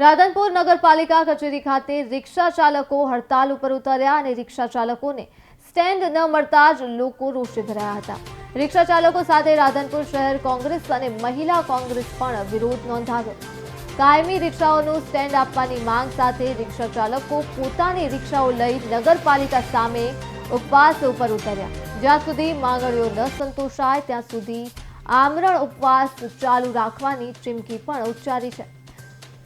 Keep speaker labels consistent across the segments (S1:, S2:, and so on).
S1: રાધનપુર નગરપાલિકા કચેરી ખાતે રિક્ષા ચાલકો હડતાલ ઉપર ઉતર્યા અને રિક્ષા ચાલકોને સ્ટેન્ડ ન મળતા જ લોકો રોષે ભરાયા હતા। રિક્ષા ચાલકો સાથે રાધનપુર શહેર કોંગ્રેસ અને મહિલા કોંગ્રેસ પણ વિરોધ નોંધાવ્યો। કાયમી રિક્ષાઓનું સ્ટેન્ડ આપવાની માંગ સાથે રિક્ષા ચાલકો પોતાની રિક્ષાઓ લઈ નગરપાલિકા સામે ઉપવાસ ઉપર ઉતર્યા। જ્યાં સુધી માંગણીઓ ન સંતોષાય ત્યાં સુધી આમરણ ઉપવાસ ચાલુ રાખવાની ચીમકી પણ ઉચ્ચારી છે।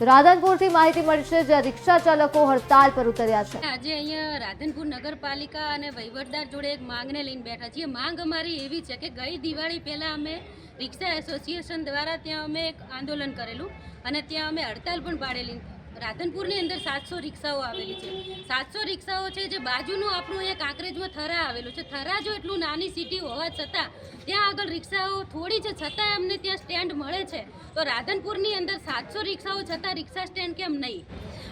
S1: રાધનપુરથી માહિતી મળી છે, જ્યાં રિક્ષા ચાલકો હડતાલ પર ઉતર્યા છે।
S2: આજે અહીંયા રાધનપુર નગરપાલિકા અને વહીવટદાર જોડે એક માંગને લઈને બેઠા છીએ। માંગ અમારી એવી છે કે ગઈ દિવાળી પહેલા અમે રિક્ષા એસોસિએશન દ્વારા ત્યાં અમે એક આંદોલન કરેલું અને ત્યાં અમે હડતાલ પણ પાડેલી। રાધનપુરની અંદર 700 રિક્ષાઓ આવેલી છે। 700 રિક્ષાઓ છે જે બાજુનું આપણું અહીંયા કાંકરેજમાં થરા આવેલું છે। થરા જો એટલું નાની સિટી હોવા છતાં ત્યાં આગળ રિક્ષાઓ થોડી છે, છતાં અમને ત્યાં સ્ટેન્ડ મળે છે। તો રાધનપુરની અંદર 700 રિક્ષાઓ છતાં રિક્ષા સ્ટેન્ડ કેમ નહીં?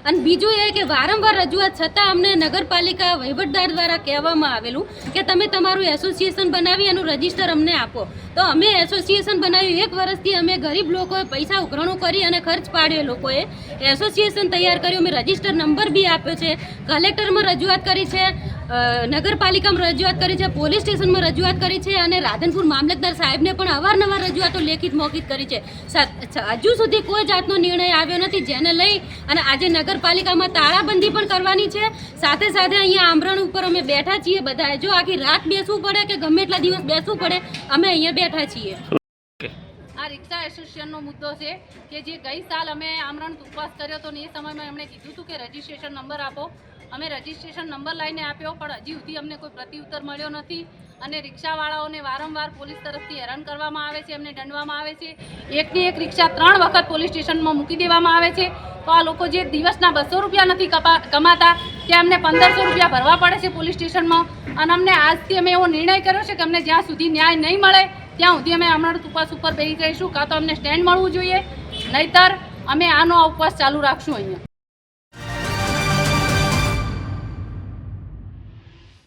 S2: અને બીજું એ કે વારંવાર રજૂઆત છતાં અમને નગરપાલિકા વહીવટદાર દ્વારા કહેવામાં આવેલું કે તમે તમારું એસોસિએશન બનાવી એનું રજિસ્ટર અમને આપો। તો અમે એસોસિએશન બનાવ્યું, 1 વર્ષથી અમે ગરીબ લોકોએ પૈસા ઉઘરાણું કરી અને ખર્ચ પાડ્યો, લોકોએ એસોસિએશન તૈયાર કર્યું, અમે રજિસ્ટર નંબર બી આપ્યો છે, કલેક્ટરમાં રજૂઆત કરી છે, નગરપાલિકામાં રજૂઆત કરી છે, પોલીસ સ્ટેશનમાં રજૂઆત કરી છે અને રાધનપુર મામલતદાર સાહેબને પણ અવારનવાર રજૂઆતો લેખિત મૌખિત કરી છે। હજુ સુધી કોઈ જાતનો નિર્ણય આવ્યો નથી, જેને લઈ અને આજે નગરપાલિકામાં તાળાબંધી પણ કરવાની છે। સાથે સાથે અહીંયા આમરણ ઉપર અમે બેઠા છીએ બધા। જો આખી રાત બેસવું પડે કે ગમે એટલા દિવસ બેસવું પડે, અમે અહીંયા બેઠા છીએ।
S3: આ રિક્ષા એસોસિએશનનો મુદ્દો છે કે જે ગઈ સાલ અમે આમરણ ઉપવાસ કર્યો હતો ને એ સમયમાં એમણે કીધું હતું કે રજિસ્ટ્રેશન નંબર આપો। અમે રજિસ્ટ્રેશન નંબર લઈને આપ્યો, પણ હજી સુધી અમને કોઈ પ્રત્યુત્તર મળ્યો નથી અને રિક્ષાવાળાઓને વારંવાર પોલીસ તરફથી હેરાન કરવામાં આવે છે, એમને દંડવામાં આવે છે। એકની એક રિક્ષા 3 વખત પોલીસ સ્ટેશનમાં મૂકી દેવામાં આવે છે। તો આ લોકો જે દિવસના 200 રૂપિયા નથી કમાતા, ત્યાં અમને 1500 રૂપિયા ભરવા પડે છે પોલીસ સ્ટેશનમાં। અને અમને આજથી અમે એવો નિર્ણય કર્યો છે કે અમને જ્યાં સુધી ન્યાય નહીં મળે ત્યાં સુધી અમે આમરણ ઉપવાસ ઉપર બેસી જઈશું। કાં તો અમને સ્ટેન્ડ મળવું જોઈએ, નહીતર અમે આનો ઉપવાસ ચાલુ રાખશું અહીંયા।